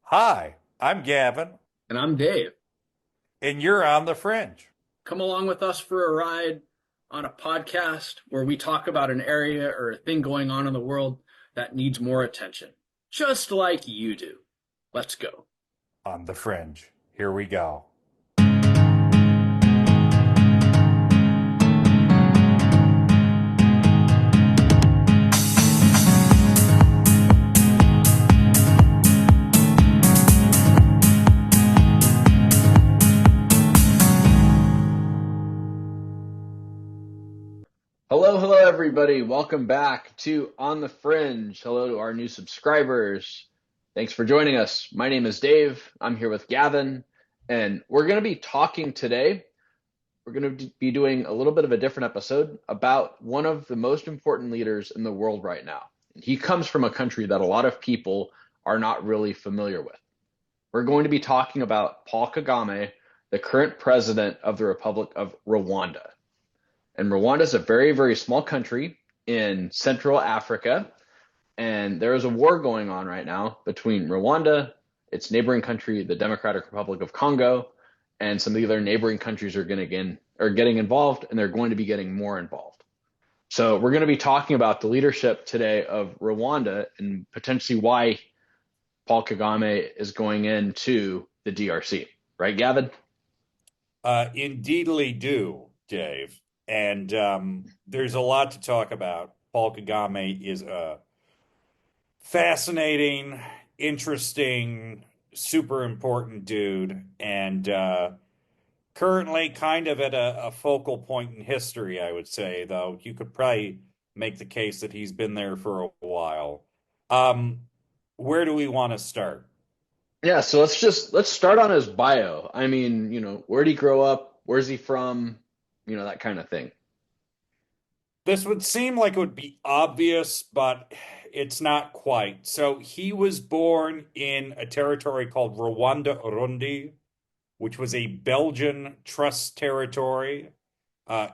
Hi, I'm Gavin, And I'm Dave. and you're on the fringe. Come along with us for a ride on a podcast where we talk about an area or a thing going on in the world that needs more attention, just like you do. Let's go. On the fringe. Here we go. Hello, hello, everybody. Welcome back to On the Fringe. Hello to our new subscribers. Thanks for joining us. My name is Dave. I'm here with Gavin, and we're going to be talking today. We're going to be doing a little bit of a different episode about one of the most important leaders in the world right now. He comes from a country that a lot of people are not really familiar with. We're going to be talking about Paul Kagame, the current president of the Republic of Rwanda. And Rwanda is a very, very small country in Central Africa. And there is a war going on right now between Rwanda, its neighboring country, the Democratic Republic of Congo, and some of the other neighboring countries are getting involved, and they're going to be getting more involved. So we're going to be talking about the leadership today of Rwanda and potentially why Paul Kagame is going into the DRC. Right, Gavin? Indeedly do, Dave. And there's a lot to talk about. Paul Kagame is a fascinating, interesting, super important dude, and currently kind of at a focal point in history, I would say, though. You could probably make the case that he's been there for a while. Um, where do we want to start? Yeah, so let's start on his bio. I mean, where'd he grow up? Where's he from? That kind of thing. This would seem like it would be obvious, but it's not quite. So he was born in a territory called Rwanda Urundi, which was a Belgian trust territory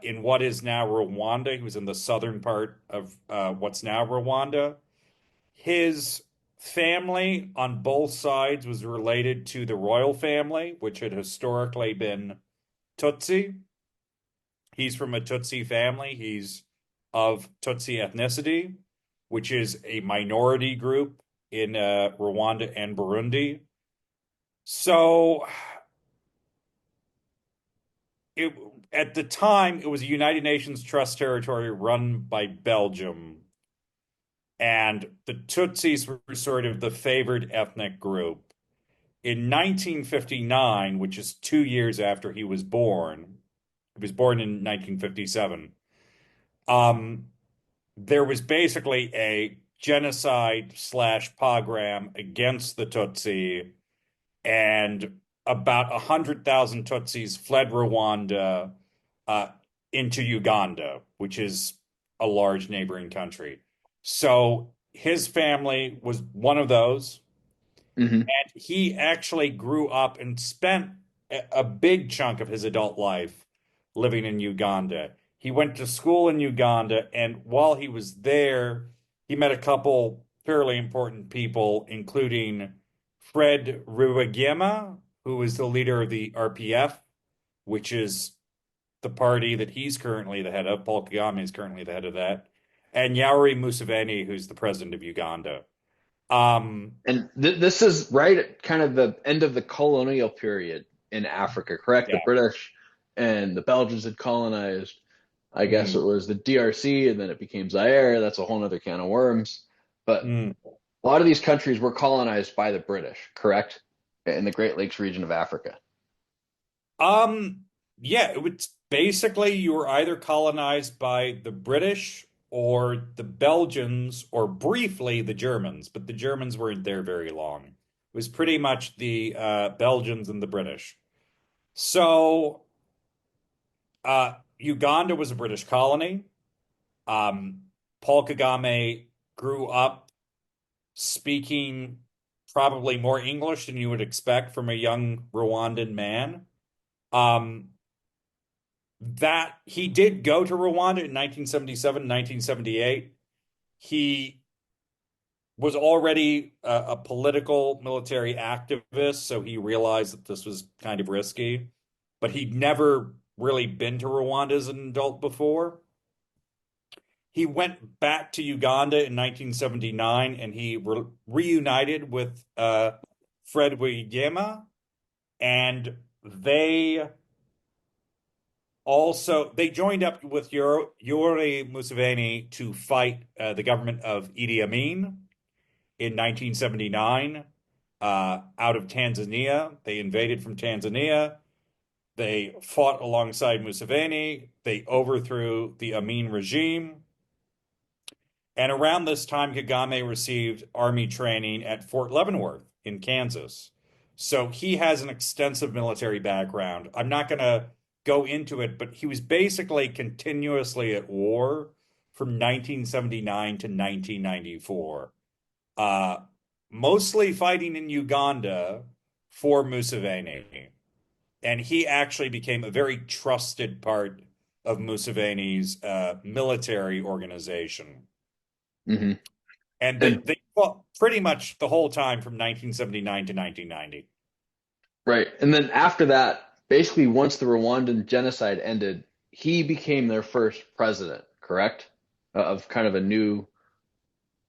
in what is now Rwanda. He was in the southern part of what's now Rwanda. His family on both sides was related to the royal family, which had historically been Tutsi. He's from a Tutsi family. He's of Tutsi ethnicity, which is a minority group in Rwanda and Burundi. So it, at the time, it was a United Nations trust territory run by Belgium. And the Tutsis were sort of the favored ethnic group. In 1959, which is 2 years after he was born in 1957. Um, there was basically a genocide slash pogrom against the Tutsi, and about 100,000 Tutsis fled Rwanda uh, into Uganda, which is a large neighboring country. So his family was one of those. Hmm. He actually grew up and spent a big chunk of his adult life living in Uganda. He went to school in Uganda, and while he was there, he met a couple fairly important people, including Fred Ruwagema, who is the leader of the RPF, which is the party that he's currently the head of. Paul Kagame is currently the head of that, and Yoweri Museveni, who's the president of Uganda. Um, And this is right at kind of the end of the colonial period in Africa, correct? The yeah. British and the Belgians had colonized. I guess it Mm, was the DRC, and then it became Zaire. That's a whole other can of worms. But mm. a lot of these countries were colonized by the British, correct? In the Great Lakes region of Africa. Um, yeah, it was basically you were either colonized by the British or the Belgians or briefly the Germans, but the Germans weren't there very long. It was pretty much the Belgians and the British. So, Uganda was a British colony. Um, Paul Kagame grew up speaking probably more English than you would expect from a young Rwandan man. Um, that he did go to Rwanda in 1977, 1978. He was already a political military activist, so he realized that this was kind of risky, but he'd never really been to Rwanda as an adult before. He went back to Uganda in 1979 and he reunited with Fred Wigema, and they joined up with Yoweri Museveni to fight the government of Idi Amin in 1979 out of Tanzania. They invaded from Tanzania. They fought alongside Museveni. They overthrew the Amin regime. And around this time, Kagame received army training at Fort Leavenworth in Kansas. So he has an extensive military background. I'm not going to go into it, but he was basically continuously at war from 1979 to 1994, uh, mostly fighting in Uganda for Museveni. And he actually became a very trusted part of Museveni's military organization. Hmm. And And they fought pretty much the whole time from 1979 to 1990. right. And then after that, basically once the Rwandan genocide ended, he became their first president, correct? Of kind of a new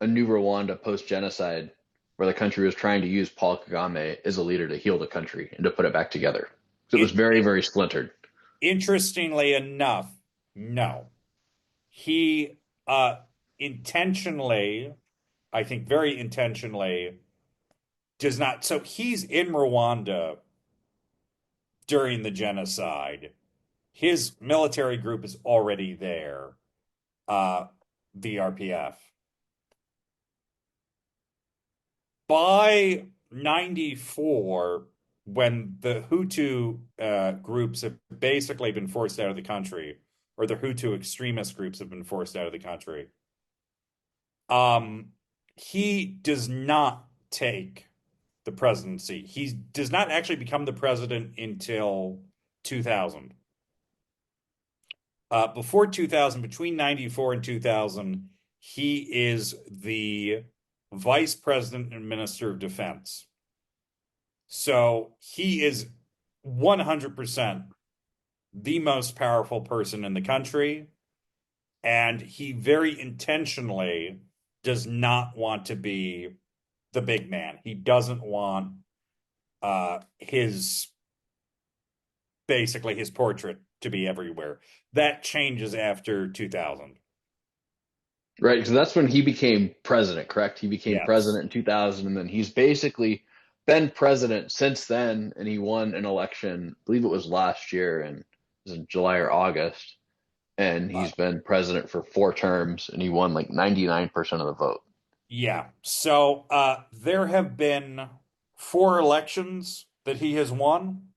Rwanda post-genocide where the country was trying to use Paul Kagame as a leader to heal the country and to put it back together. So it was very, very splintered. Interestingly enough, no. He intentionally, I think very intentionally, does not. So he's in Rwanda during the genocide. His military group is already there, uh, the RPF. By 94, when the Hutu groups have basically been forced out of the country, or the Hutu extremist groups have been forced out of the country, um, he does not take the presidency. He does not actually become the president until 2000. Before 2000, between 94 and 2000, he is the vice president and minister of defense. So he is 100% the most powerful person in the country. And he very intentionally does not want to be the big man. He doesn't want his basically his portrait to be everywhere. That changes after 2000. Right, because that's when he became president, correct? He became Yes. president in 2000, and then he's basically been president since then, and he won an election, I believe it was last year, and it was in July or August, and Uh, he's been president for 4 terms, and he won like 99% of the vote. yeah. So there have been four elections that he has won.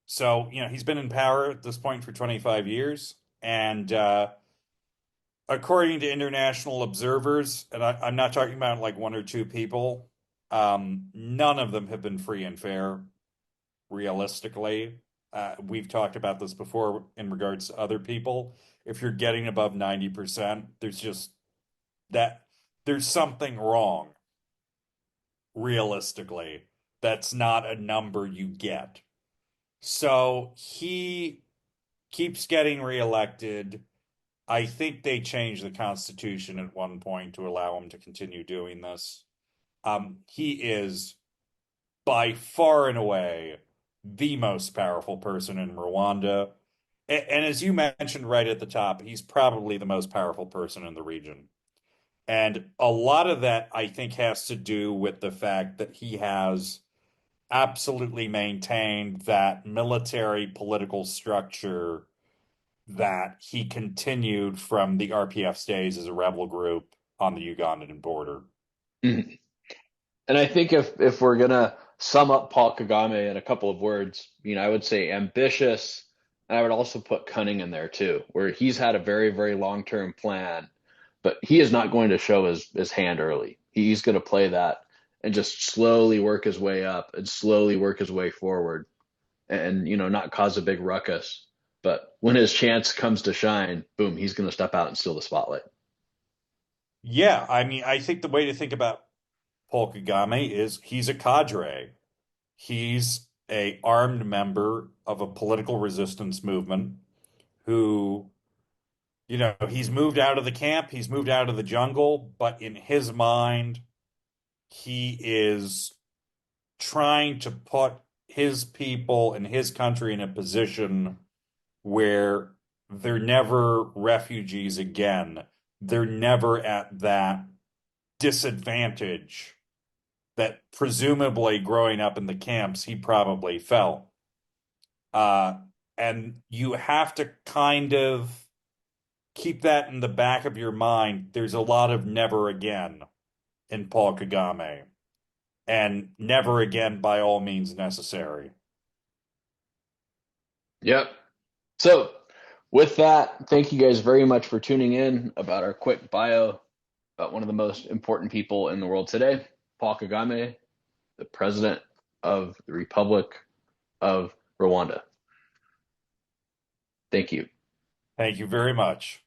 So, he's been in power at this point for 25 years. And according to international observers, and I'm not talking about like one or two people, none of them have been free and fair, realistically. We've talked about this before in regards to other people. If you're getting above 90%, there's just that there's something wrong, realistically. That's not a number you get. So he keeps getting reelected. I think they changed the Constitution at one point to allow him to continue doing this. He is by far and away the most powerful person in Rwanda. And as you mentioned right at the top, he's probably the most powerful person in the region. And a lot of that, I think, has to do with the fact that he has absolutely maintained that military political structure that he continued from the RPF's days as a rebel group on the Ugandan border. Mhm. And I think if we're gonna sum up Paul Kagame in a couple of words, I would say ambitious, and I would also put cunning in there too, where he's had a very, very long-term plan, but he is not going to show his hand early. He's going to play that and just slowly work his way up and slowly work his way forward and not cause a big ruckus. But when his chance comes to shine, boom, he's going to step out and steal the spotlight. Yeah, I mean, I think the way to think about Paul Kagame is he's a cadre. He's a armed member of a political resistance movement who, he's moved out of the camp, he's moved out of the jungle, but in his mind, he is trying to put his people and his country in a position where they're never refugees again. They're never at that disadvantage that presumably growing up in the camps he probably felt. Uh, and you have to kind of keep that in the back of your mind. There's a lot of never again in Paul Kagame, and never again by all means necessary. Yep. So, with that, thank you guys very much for tuning in about our quick bio about one of the most important people in the world today, Paul Kagame, the president of the Republic of Rwanda. Thank you. Thank you very much.